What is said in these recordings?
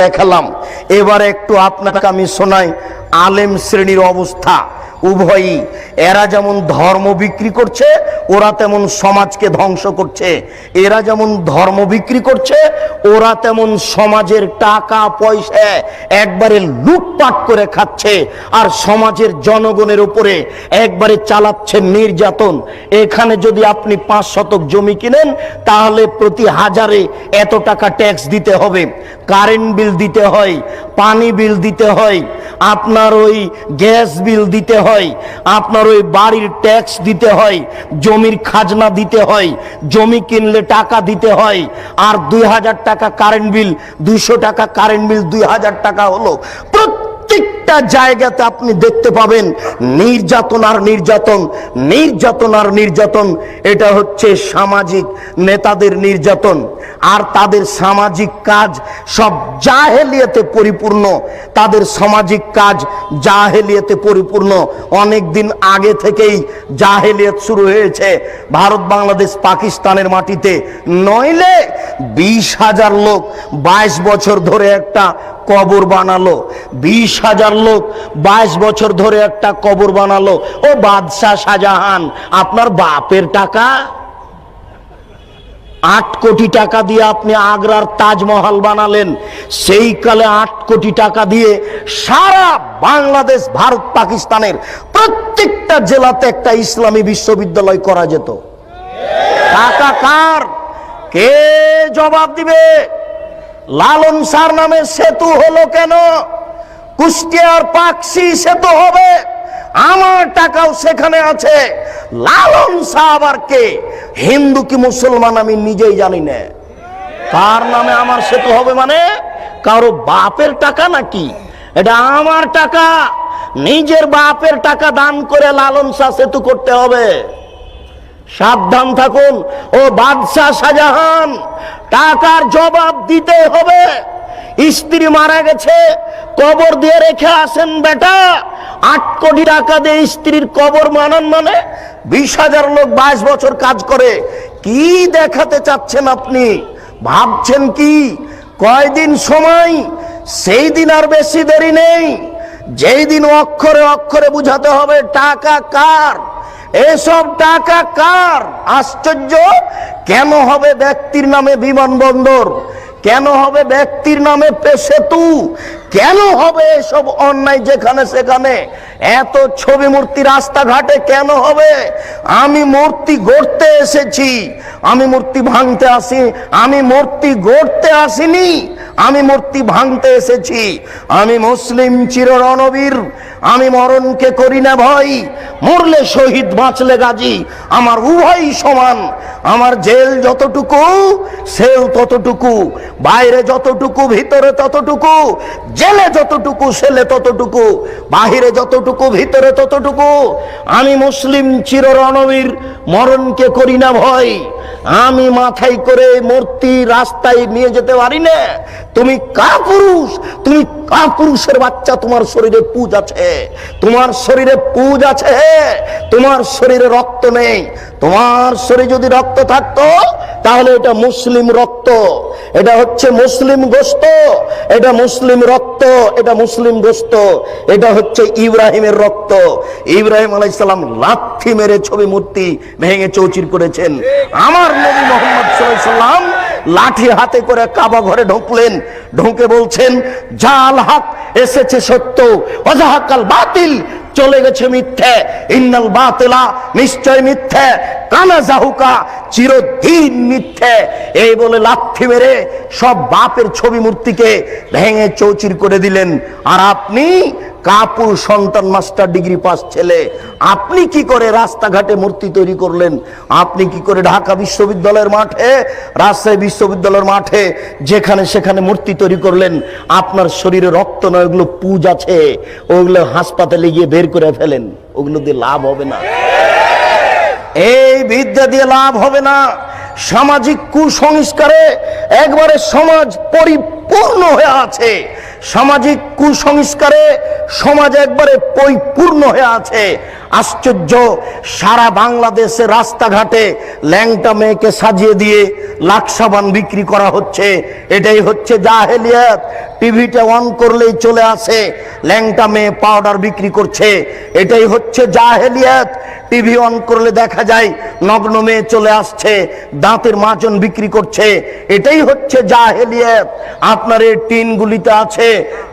দেখালাম। এবারে একটু আপনাকে আমি শোনাই আলেম শ্রেণীর অবস্থা। উভয়ই, এরা যেমন ধর্ম বিক্রি করছে, ওরা তেমন সমাজকে ধ্বংস করছে। এরা যেমন ধর্ম বিক্রি করছে, ওরা তেমন সমাজের টাকা পয়সা একবারে লুটপাট করে খাচ্ছে, আর সমাজের জনগণের উপরে একবারে চালাচ্ছে নির্যাতন। এখানে যদি আপনি 5 শতক জমি কিনেন, তাহলে প্রতি হাজারে এত টাকা ট্যাক্স দিতে হবে, কারেন্ট বিল দিতে হয়, পানি বিল দিতে হয়, আপনার ওই গ্যাস বিল দিতে হয়, আপনার ওই বাড়ির ট্যাক্স দিতে হয়, জমির খাজনা দিতে হয়, জমি কিনলে টাকা দিতে হয়, আর 2000 টাকা কারেন্ট বিল, 200 টাকা কারেন্ট বিল, 2000 টাকা হলো। প্রত্যেকটা জায়গাতে আপনি দেখতে পাবেন নির্যাতন আর নির্যাতন, নির্যাতন আর নির্যাতন। এটা হচ্ছে সামাজিক নেতাদের নির্যাতন, আর তাদের সামাজিক কাজ সব জাহেলিয়াতে পরিপূর্ণ। তাদের সামাজিক কাজ জাহেলিয়াতে পরিপূর্ণ। অনেক দিন আগে থেকেই জাহেলিয়াত শুরু হয়েছে ভারত, বাংলাদেশ, পাকিস্তানের মাটিতে। নইলে 20,000 লোক 22 বছর ধরে একটা কবর বানালো, 20,000 লোক 22 বছর ধরে একটা কবর বানালো। ও বাদশাহ শাহজাহান, আপনার বাপের টাকা 8 কোটি টাকা দিয়ে আপনি আগ্রার তাজমহল বানালেন। সেই কালে 8 কোটি টাকা দিয়ে সারা বাংলাদেশ, ভারত, পাকিস্তানের প্রত্যেকটা জেলাতে একটা ইসলামী বিশ্ববিদ্যালয় করা যেত। টাকা কার? কে জবাব দিবে? লালন শাহ নামে সেতু হলো কেন? কুষ্টিয়ার পাকশি সেতু হবে, আমার টাকাও সেখানে আছে। লালন শাহ আবার কে? হিন্দু কি মুসলমান আমি নিজেই জানি না। কার নামে আমার সেতু হবে? মানে কারো বাপের টাকা নাকি? এটা আমার টাকা, নিজের বাপের টাকা দান করে লালন শাহ সেতু করতে হবে। সাবধান থাকুন ও বাদশাহ শাহজাহান, টাকার জবাব দিতে হবে। স্ত্রী মারা গেছে, কবর দিয়ে রেখে আসেন বেটা। 8 কোটি টাকা দিয়ে স্ত্রীর কবর মানান মানে 20,000 লোক 22 বছর কাজ করে। কি দেখাতে চাচ্ছেন আপনি? ভাবছেন কি? কয়দিন সময়? সেই দিন আর বেশি দেরি নেই, যেই দিন অক্ষরে অক্ষরে বুঝাতে হবে টাকা কার, এসব টাকা কার। আশ্চর্য! কেন হবে ব্যক্তির নামে বিমানবন্দর? কেন হবে ব্যক্তির নামে সেতু? কেন হবে এসব অন্যায় যেখানে সেখানে? এত ছবি মূর্তি রাস্তাঘাটে কেন হবে? আমি মূর্তি গড়তে এসেছি, আমি মূর্তি ভাঙতে আসি, আমি মূর্তি গড়তে আসিনি, আমি মূর্তি ভাঙতে এসেছি। আমি মুসলিম চির রণবীর, আমি মরণকে করি না ভয়। মরলে শহীদ, বাঁচলে গাজী, আমার উভয় সমান। আমার জেল যতটুকু, সেল ততটুকু, বাইরে যতটুকু, ভিতরে ততটুকু, জেলে যতটুকু, সেলে ততটুকু, বাহিরে যতটুকু, ভিতরে ততটুকু। আমি মুসলিম চির রণবীর, মরণকে করি না ভয়। আমি মাথায় করে মূর্তি রাস্তায় নিয়ে যেতে পারি না। তুমি কাপুরুষ, তুমি কাপুরুষের বাচ্চা। তোমার শরীরে পুজ আছে, তোমার শরীরে পুজ আছে, তোমার শরীরে রক্ত নেই। তোমার শরীরে যদি রক্ত থাকতো তাহলে এটা মুসলিম রক্ত, এটা হচ্ছে মুসলিম গোশত, এটা মুসলিম রক্ত, এটা মুসলিম গোশত, এটা হচ্ছে ইব্রাহিমের রক্ত। ইব্রাহিম আলাইহিস সালাম লাথি মেরে ছবি মূর্তি ভেঙে চৌচির করেছেন। আমার নবী মুহাম্মদ সাল্লাল্লাহু আলাইহি সাল্লাম লাঠি হাতে করে কাবা ঘরে ঢুকলেন, ঢুকে বলছেন জাল হক এসেছে সত্য, ওয়াজাহাকাল বাতিল চলে গেছে মিথ্যে, ইন্নাল বাতিলা নিশ্চয় মিথ্যে, কানা জাহুকা চিরদিন মিথ্যে। এই বলে লাথি মেরে সব বাপের ছবি মূর্তিকে ভেঙে চৌচির করে দিলেন। আর আপনি কাপুর সন্তান, মাস্টার ডিগ্রি পাস ছেলে, আপনি কি করে রাস্তাঘাটে মূর্তি তৈরি করলেন? আপনি কি করে ঢাকা বিশ্ববিদ্যালয়ের মাঠে, রাজশাহী বিশ্ববিদ্যালয়ের মাঠে, যেখানে সেখানে মূর্তি তৈরি করলেন? আপনার শরীরে রক্ত নয়, ওগুলো পুজ আছে, ওগুলো হাসপাতালে গিয়ে বের করে ফেলেন, ওগুলো দিয়ে লাভ হবে না। এই বিদ্যা দিয়ে লাভ হবে না। সামাজিক কুসংস্কারে একবারে সমাজ পরিপূর্ণ হয়ে আছে। সামাজিক কুসংস্কারে সমাজ একবারে পরিপূর্ণ হয়ে আছে। আশ্চর্য, সারা বাংলাদেশে রাস্তাঘাটে ল্যাংটা মেয়েকে সাজিয়ে দিয়ে লাকসাবান বিক্রি করা হচ্ছে। এটাই হচ্ছে জাহেলিয়াত। টিভিটা অন করলেই চলে আসে ল্যাংটা মেয়ে পাউডার বিক্রি করছে, এটাই হচ্ছে জাহেলিয়াত। টিভি অন করলে দেখা যায় নগ্ন মেয়ে চলে আসছে, দাঁতের মাজন বিক্রি করছে, এটাই হচ্ছে জাহেলিয়াত। আপনার এই টিনগুলিতে আছে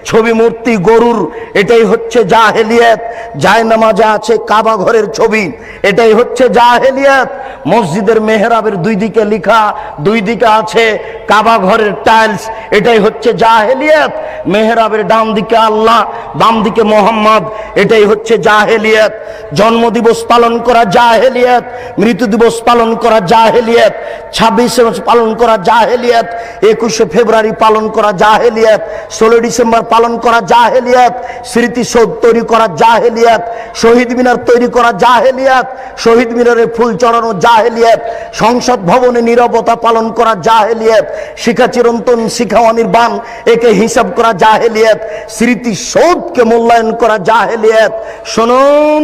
ছবি মূর্তি গরুর, এটাই হচ্ছে জাহেলিয়াত। জায়নামাজে আছে কাবা ঘরের ছবি, এটাই হচ্ছে জাহেলিয়াত। মসজিদের মেহরাবের দুই দিকে লেখা, দুই দিকে আছে কাবা ঘরের টাইলস, এটাই হচ্ছে জাহেলিয়াত। মেহরাবের ডান দিকে আল্লাহ, বাম দিকে মোহাম্মদ, এটাই হচ্ছে জাহেলিয়াত। জন্মদিবস পালন করা জাহেলিয়াত, মৃত্যু দিবস পালন করা জাহেলিয়াত, 26শে পালন করা জাহেলিয়াত, 21শে ফেব্রুয়ারি পালন করা জাহেলিয়াত, 16 ডিসেম্বর পালন করা জাহেলিয়াত, স্মৃতিসৌধ তৈরি করা জাহেলিয়াত, শহীদ মিনার তৈরি করা জাহেলিয়াত, শহীদ মিনারে ফুল চড়ানো জাহেলিয়াত, সংসদ ভবনে নীরবতা পালন করা জাহেলিয়াত, শিখা চিরন্তন শিখা অনির্বাণ একে হিসাব করা জাহেলিয়াত, স্মৃতিসৌধকে মূল্যায়ন করা জাহেলিয়াত। শুনুন,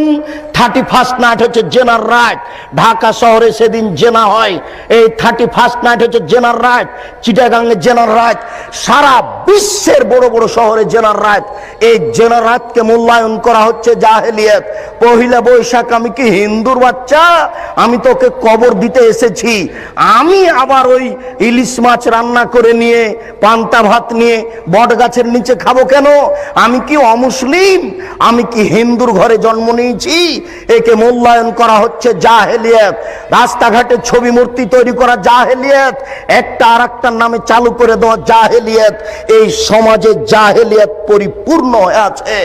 31st নাইট হচ্ছে জেনার রাইট। ঢাকা শহরে সেদিন জেনা হয়, এই 31st নাইট হচ্ছে জেনার রাইট। চিটাগাংয়ে জেনার রাইট, সারা বিশ্বের বড় বড় শহরে জেনার রাইট। এই জেনার রাইটকে মূল্যায়ন করা হচ্ছে জাহেলিয়াত। পহিলা বৈশাখ আমি কি হিন্দুর বাচ্চা? আমি তোকে কবর দিতে এসেছি, আমি আবার ওই ইলিশ মাছ রান্না করে নিয়ে পান্তা ভাত নিয়ে বট গাছের নিচে খাবো কেন? আমি কি অমুসলিম? আমি কি হিন্দুর ঘরে জন্ম নিয়েছি? একে মূল্যায়ন করা হচ্ছে জাহেলিয়াত। রাস্তাঘাটে ছবি মূর্তি তৈরি করা জাহেলিয়াত, একটা আর একটার নামে চালু করে দেওয়া জাহেলিয়াত। এই সমাজে জাহেলিয়াত পরিপূর্ণ হয়ে আছে।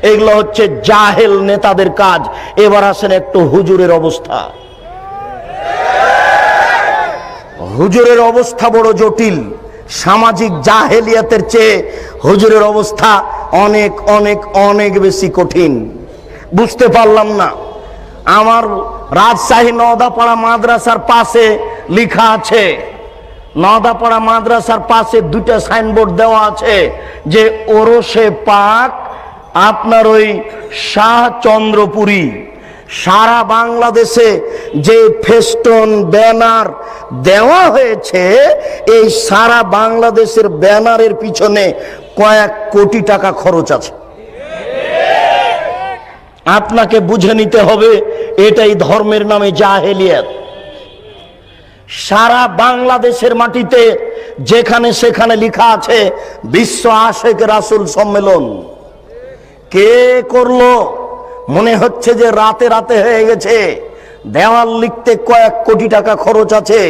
এগুলো হচ্ছে জাহেল নেতাদের কাজ। এবার আসেন একটু হুজুরের অবস্থা। হুজুরের অবস্থা বড় জটিল। সামাজিক জাহেলিয়াতের চেয়ে হুজুরের অবস্থা অনেক অনেক অনেক বেশি কঠিন। বুঝতে পারলাম না। আমার রাজশাহী নওদাপাড়া মাদ্রাসার পাশে লেখা আছে, নওদাপাড়া মাদ্রাসার পাশে দুটো সাইনবোর্ড দেওয়া আছে যে ওরসে পাক আপনার ওই শাহচন্দ্রপুরী। সারা বাংলাদেশে যে ফেস্টন ব্যানার দেওয়া হয়েছে, এই সারা বাংলাদেশের ব্যানারের পিছনে কয়েক কোটি টাকা খরচ আছে। আপনাকে বুঝে নিতে হবে, এটাই ধর্মের নামে জাহেলিয়াত। সারা বাংলাদেশের মাটিতে যেখানে সেখানে লেখা আছে বিশ্ব আশেক রাসূল সম্মেলন। কে করলো? মনে হচ্ছে যে রাতে রাতে হয়ে গেছে। দেওয়াল লিখতে কয়েক কোটি টাকা খরচ আছে।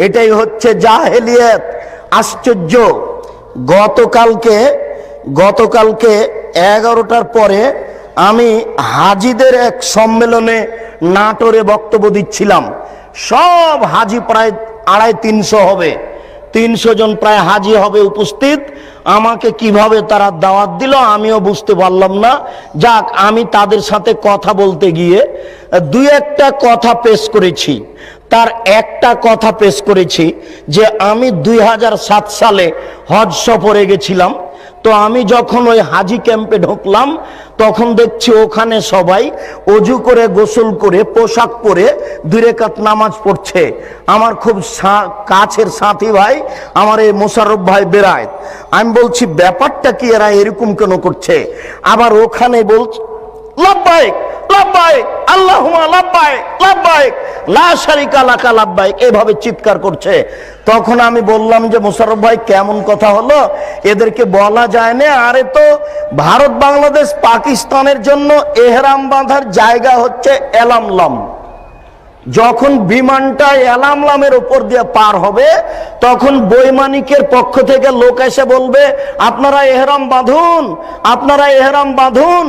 এটাই হচ্ছে জাহেলিয়াত। আশ্চর্য, গতকালকে 11টার পরে আমি হাজিদের এক সম্মেলনে নাটোরে বক্তব্য দিচ্ছিলাম। সব হাজি প্রায় 250-300 হবে, 300 জন প্রায় হাজি হবে উপস্থিত। আমাকে কিভাবে তারা দাওয়াত দিল আমিও বুঝতে পারলাম না। যাক, আমি তাদের সাথে কথা বলতে গিয়ে দুই একটা কথা পেশ করেছি। তার একটা কথা পেশ করেছি যে আমি 2007 সালে হজ সফরে গেছিলাম। তো আমি যখন ওই হাজি ক্যাম্পে ঢুকলাম, তখন দেখছি ওখানে সবাই অজু করে গোসল করে পোশাক পরে 2 রাকাত নামাজ পড়ছে। আমার খুব কাছের সাথী ভাই আমার এই মোশাররফ ভাই বেরায়। আমি বলছি ব্যাপারটা কি, এরা এরকম কেন করছে? আবার ওখানে বলছে লাব্বাইক লাব্বাইক আল্লাহুম্মা লাব্বাইক লাব্বাইক লা শারিকা লাকা লাব্বাইক, এভাবে চিৎকার করছে। তখন আমি বললাম যে মোশাররফ ভাই কেমন কথা হলো, এদেরকে বলা যায় না। আরে তো ভারত বাংলাদেশ পাকিস্তানের জন্য এহরাম বাঁধার জায়গা হচ্ছে এলামলাম। যখন বিমানটা এলামলামের উপর দিয়ে পার হবে, তখন বৈমানিকের পক্ষ থেকে লোক এসে বলবে আপনারা এহরাম বাঁধুন, আপনারা এহরাম বাঁধুন।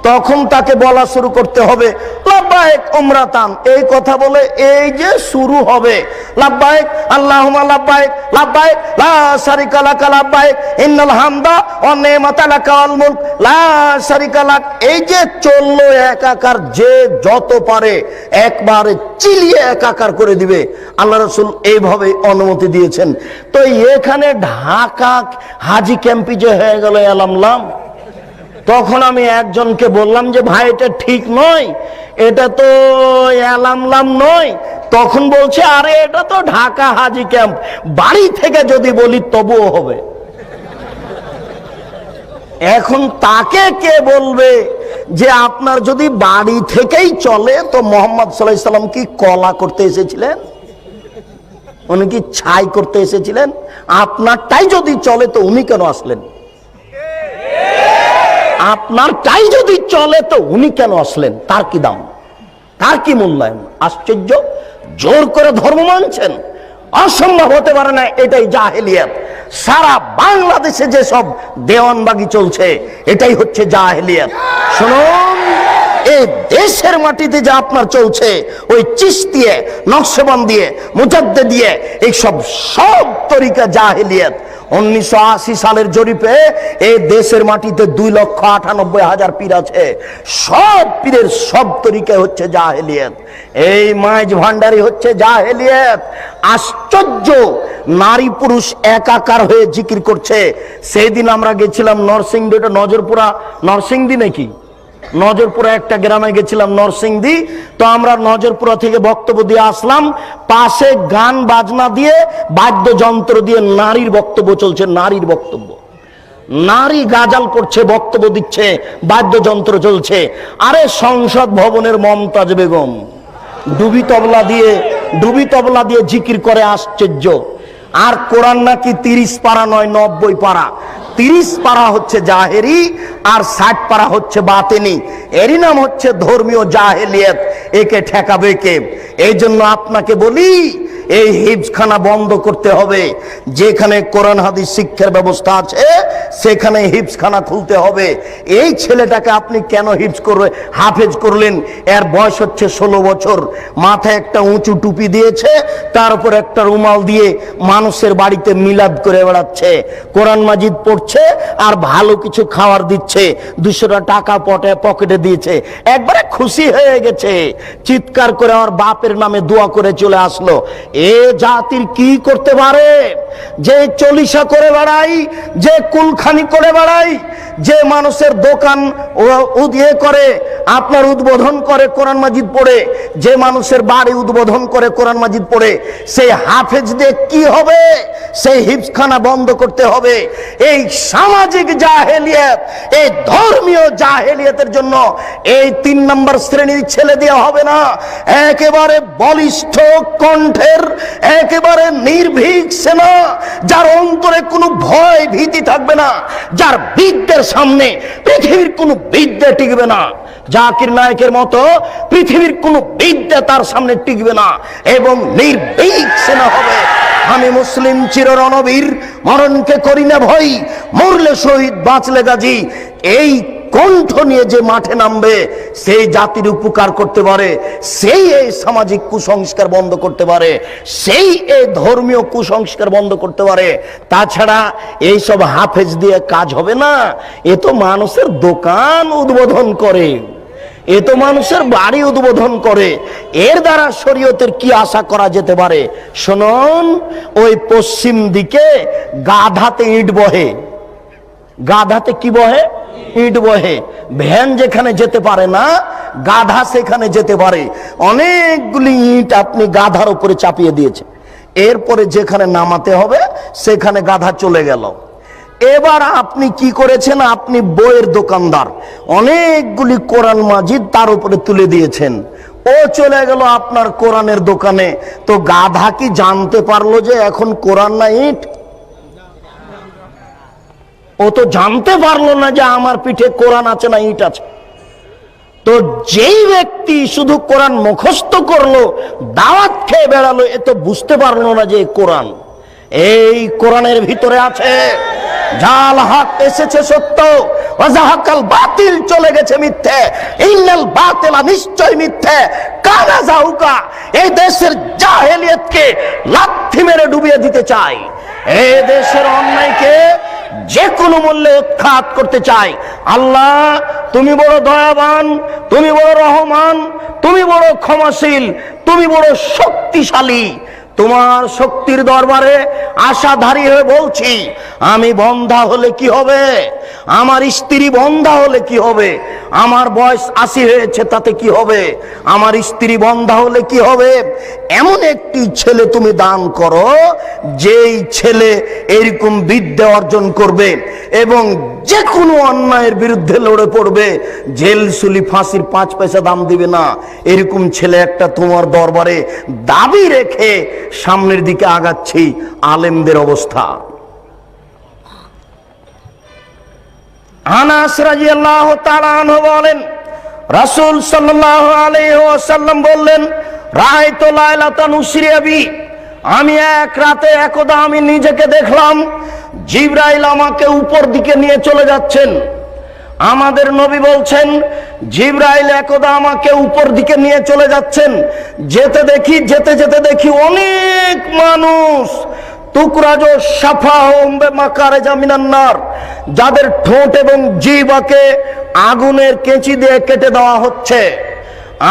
তখন তাকে বলা শুরু করতে হবে লাব্বাইক উমরাতান। এই কথা বলে এই যে শুরু হবে লাব্বাইক আল্লাহুম্মা লাব্বাইক লাব্বাইক লা শারিকা লাকা লাব্বাইক ইন্নাল হামদা ওয়ান নি'মাতা লাকা ওয়াল মুলক লা শারিকা লাক। এই যে চললো একাকার, যে যত পারে একবারে চিলিয়ে একাকার করে দিবে। আল্লাহ রাসূল এইভাবে অনুমতি দিয়েছেন। তো এখানে ঢাকা হাজি ক্যাম্পে যে হয়ে গেল এলামলাম, তখন আমি একজনকে বললাম যে ভাই এটা ঠিক নয়, এটা তো এলামলাম নয়। তখন বলছে আরে এটা তো ঢাকা হাজি ক্যাম্প, বাড়ি থেকে যদি বলি তবুও হবে। এখন তাকে কে বলবে যে আপনার যদি বাড়ি থেকেই চলে, তো মোহাম্মদ সাল্লাল্লাহু আলাইহি সাল্লাম কি কলা করতে এসেছিলেন? উনি কি ছাই করতে এসেছিলেন? আপনারটাই যদি চলে তো উনি কেন আসলেন? আপনারটাই যদি চলে তো উনি কেন আসলেন? তার কি দাম, তার কি মূল্যায়ন? আশ্চর্য! জোর করে ধর্ম মানছেন, অসম্ভব হতে পারে না। এটাই জাহেলিয়াত। সারা বাংলাদেশে যে সব দেওয়ানবাগি চলছে এটাই হচ্ছে জাহেলিয়াত। শুনুন, এই দেশের মাটিতে যা আপনার চলছে ওই চিশতিয়া, নকশবন্দিয়ে, মুজাদ্দিদিয়ে, এই সব তরিকা জাহেলিয়াত। 1980 সালের জরিপে এই দেশের মাটিতে 2,98,000 পীর আছে। সব পীরের সব তরিকা হচ্ছে জাহেলিয়াত। এই মাইজ ভান্ডারি হচ্ছে জাহেলিয়াত। আশ্চর্য! নারী পুরুষ একাকার হয়ে জিকির করছে। সেই দিন আমরা গেছিলাম নরসিংদী, ওটা নজরপুরা, নরসিংদী নাকি নজরপুরা একটা গ্রামে গেছিলাম, নরসিংদী। তো আমরা নজরপুরা থেকে বক্তব্য দিয়ে আসলাম, পাশে গান বাজনা দিয়ে বাদ্যযন্ত্র দিয়ে নারীর বক্তব্য চলছে। নারীর বক্তব্য, নারী গাজাল করছে, বক্তব্য দিচ্ছে, বাদ্যযন্ত্র চলছে। আরে সংসদ ভবনের মমতাজ বেগম ডুবি তবলা দিয়ে জিকির করে। আশ্চর্য! আর কোরআন নাকি 30 পারা নয়, 90 পারা। 30 পারা হচ্ছে জাহেরি আর 60 পারা হচ্ছে বাতেনি। এরই নাম হচ্ছে ধর্মীয় জাহেলিয়াত। একে ঠেকাবে কে? এই জন্য আপনাকে বলি, এই হিফজখানা বন্ধ করতে হবে। যেখানে কোরআন হাদিস শিক্ষার ব্যবস্থা আছে সেখানে হিফজখানা খুলতে হবে। এই ছেলেটাকে আপনি কেন হাফেজ করলেন? এর বয়স হচ্ছে 16 বছর। মাথায় একটা উঁচু টুপি দিয়েছে, তার উপর একটা রুমাল দিয়ে মানুষের বাড়িতে মিলাদ করে বেড়াচ্ছে, কোরআন মাজিদ পড়ছে আর ভালো কিছু খাবার দিচ্ছে। 200 টাকা পকেটে দিয়েছে, একবারে খুশি হয়ে গেছে, চিৎকার করে আমার বাপের নামে দোয়া করে চলে আসলো। এ জাতির কি করতে পারে? যে চলিসা করে বেড়াই, যে কুলখানি করে বেড়াই, যে মানুষের দোকান করে আপনার উদ্বোধন করে কোরআন মাজিদ পড়ে, যে মানুষের বাড়ি উদ্বোধন করে কোরআন মাজিদ পড়ে, সেই হাফেজ দিয়ে কি হবে? সেই হিফজখানা বন্ধ করতে হবে। এই সামাজিক জাহেলিয়াত, এই ধর্মীয় জাহেলিয়াতের জন্য এই 3 নম্বর শ্রেণীর ছেলে দেওয়া হবে না। একেবারে বলিষ্ঠ কণ্ঠের, একেবারে নির্ভীক সেনা, যার অন্তরে কোনো ভয় ভীতি থাকবে না, যার বিদ্যের সামনে পৃথিবীর কোনো বিদ্যা টিকবে না। জাকির নায়েকের মতো পৃথিবীর কোনো বিদ্যা তার সামনে টিকবে না, এবং নির্ভীক সেনা হবে। আমি মুসলিম চির রণবীর, মরণকে করি না ভয়, মরলে শহীদ বাঁচলে গাজী। এই কণ্ঠ নিয়ে যে মাঠে নামবে সেই জাতির উপকার করতে পারে, সেই এই সামাজিক কুসংস্কার বন্ধ করতে পারে, সেই এই ধর্মীয় কুসংস্কার বন্ধ করতে পারে। তাছাড়া এই সব হাফেজ দিয়ে কাজ হবে না। এ তো মানুষের দোকান উদ্বোধন করে, এ তো মানুষের বাড়ি উদ্বোধন করে। এর দ্বারা শরীয়তের কি আশা করা যেতে পারে? শুনুন, ওই পশ্চিম দিকে গাধাতে ইট বহে। গাধাতে কি বহে? ইট বহে। ভ্যান যেখানে যেতে পারে না, গাধা সেখানে যেতে পারে। অনেকগুলি ইট আপনি গাধার উপরে চাপিয়ে দিয়েছে, এরপরে যেখানে নামাতে হবে সেখানে গাধা চলে গেল। এবার আপনি কি করেছেন? আপনি বইয়ের দোকানদার, অনেকগুলি কোরআন মাজিদ তার উপরে তুলে দিয়েছেন। ও চলে গেল আপনার কোরআনের দোকানে। তো গাধা কি জানতে পারলো যে এখন কোরআন না ইট? ও তো জানতে পারলো না যে আমার পিঠে কোরআন আছে না ইট আছে। তো যেই ব্যক্তি শুধু কোরআন মুখস্থ করলো, দাওয়াত খেয়ে বেড়ালো, এ তো বুঝতে পারলো না যে কোরআন, এই কোরআনের ভিতরে আছে জাল হক এসেছে সত্য, ওয়া যাহাকাল বাতিল, চলে গেছে মিথ্যে। ইন্নাল বাতিলা, নিশ্চয় মিথ্যে, কানা যাহুকা, এই দেশের জাহেলিয়াতকে লাথি মেরে ডুবিয়ে দিতে চায়, এই দেশের অন্যায়কে যে কোনো মূল্যে উৎখাত করতে চাই। আল্লাহ, তুমি বড় দয়াবান, তুমি বড় রহমান, তুমি বড় ক্ষমাশীল, তুমি বড় শক্তিশালী। তোমার শক্তির দরবারে আশাধারী হয়ে বলছি, আমি বন্ধা হলে কি হবে, আমার স্ত্রী বন্ধা হলে কি হবে, আমার বয়স 80 হয়েছে তাতে কি হবে, আমার স্ত্রী বন্ধা হলে কি হবে, এমন একটি ছেলে তুমি দান করো যেই ছেলে এরকম বিদ্যা অর্জন করবে এবং যে কোনো অন্যায়ের বিরুদ্ধে লড়ে পড়বে, জেল সুলি ফাঁসির 5 পয়সা দাম দিবে না, এরকম ছেলে একটা তোমার দরবারে দাবি রেখে সামনের দিকে আগাচ্ছি। আলেমদের অবস্থা। আনাস রাদিয়াল্লাহু তাআলা আনহু বলেন, রাসূল সাল্লাল্লাহু আলাইহি ওয়াসাল্লাম বললেন, রাআইতু লাইলাতান উসরিয়া বি, আমি এক রাতে একদা আমি নিজেকে দেখলাম জিবরাইল আমাকে উপর দিকে নিয়ে চলে যাচ্ছেন। আমাদের নবী বলছেন, জিবরাইল একদা আমাকে উপর দিকে নিয়ে চলে যাচ্ছেন, যেতে যেতে দেখি অনেক মানুষ, তুকরাজো সাফাহুম বিমাকারিজা মিনান নার, যাদের ঠোঁট এবং জিহ্বাকে আগুনের কেঁচি দিয়ে কেটে দেওয়া হচ্ছে।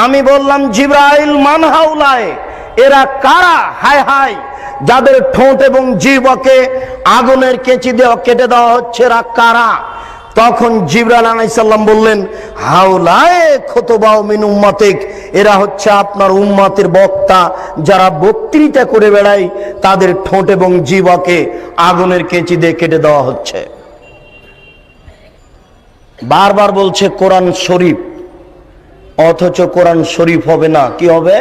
আমি বললাম, জিবরাইল মান হাউলায়, এরা কারা? হায় হায়, যাদের ঠোঁট এবং জিহ্বাকে আগুনের কেঁচি দিয়ে কেটে দেওয়া হচ্ছে, এরা কারা? তখন জিবরাইল আলাইহিস সালাম বললেন, হাউলায়ে খুতবাউ মিন উম্মাতিক, এরা হচ্ছে আপনার উম্মতের বক্তা, যারা বক্তৃতা করে বেড়ায়, তাদের ঠোঁট এবং জিহ্বাকে আগুনের কেঁচি দিয়ে কেটে দেওয়া হচ্ছে। বারবার বলছে কোরআন শরীফ, অথচ কোরআন শরীফ হবে না, কি হবে?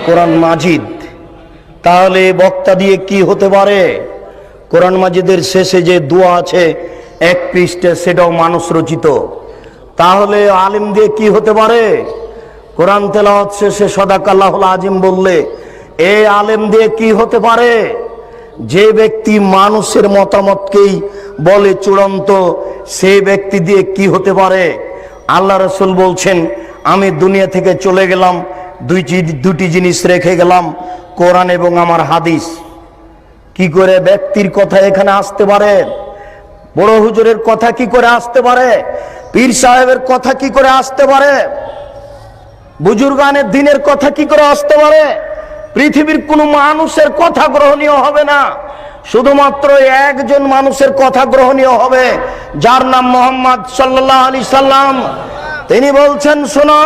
কোরআন মাজিদ। তাহলে বক্তা দিয়ে কি হতে পারে? কোরআন মাজিদের শেষে যে দোয়া আছে 1 পৃষ্ঠা, সেটাও মানুষ রচিত। তাহলে আলেম দিয়ে কি হতে পারে? কোরআন তেলাওয়াত শেষে সাদাকাল্লাহুল আজিম বললে এই আলেম দিয়ে কি হতে পারে? যে ব্যক্তি মানুষের মতামতকেই বলে চূড়ান্ত, সেই ব্যক্তি দিয়ে কি হতে পারে? আল্লাহ রাসূল বলছেন, আমি দুনিয়া থেকে চলে গেলাম, দুটি জিনিস রেখে গেলাম, কোরআন এবং আমার হাদিস। কি করে ব্যক্তির কথা এখানে আসতে পারে? বড় হুজুরের কথা কি করে আসতে পারে? পীর সাহেবের কথা কি করে আসতে পারে? বুজুর্গানের দিনের কথা কি করে আসতে পারে? পৃথিবীর কোনো মানুষের কথা গ্রহণীয় হবে না, শুধুমাত্র একজন মানুষের কথা গ্রহণীয় হবে, যার নাম মুহাম্মদ সাল্লাল্লাহু আলাইহি সাল্লাম। তিনি বলছেন, শোনো,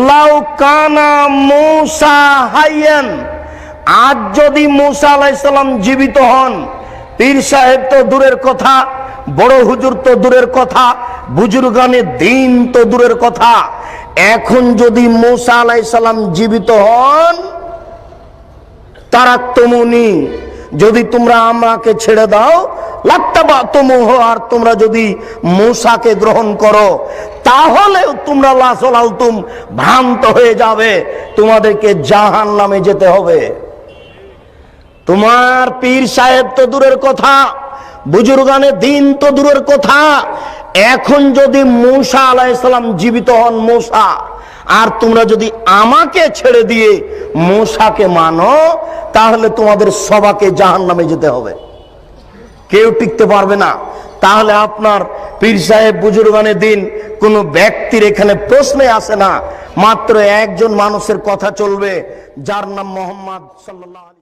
লাউ কানা মূসা হাইয়ান, আজ যদি মূসা আলাইহিস সালাম জীবিত হন, পীর সাহেব তো দূরের কথা, বড় হুজুর তো দূরের কথা, বুজুর্গানে দিন তো দূরের কথা, এখন যদি মূসা আলাইহিস সালাম জীবিত হন, তারাক্তুমুনি, যদি তোমরা আমাকে ছেড়ে দাও, লাত্তাবাতুমুহু, আর তোমরা যদি মূসাকে গ্রহণ করো, তাহলে তোমরা লাসলালতুম, ভ্রান্ত হয়ে যাবে, তোমাদেরকে জাহান্নামে যেতে হবে। তোমার পীর সাহেব তো দূরের কথা, বুজুর্গানে দিন তো দূরের কথা, এখন যদি মূসা আলাইহিস সালাম জীবিত হন, মূসা, আর তোমরা যদি আমাকে ছেড়ে দিয়ে মূসাকে মানো, তাহলে তোমাদের সবাইকে জাহান্নামে যেতে হবে, কেউ টিকতে পারবে না। তাহলে আপনার পীর সাহেব, বুজুর্গানে দিন, কোনো ব্যক্তির এখানে প্রশ্নে আসে না, মাত্র একজন মানুষের কথা চলবে, যার নাম মুহাম্মদ সাল্লাল্লাহু আলাইহি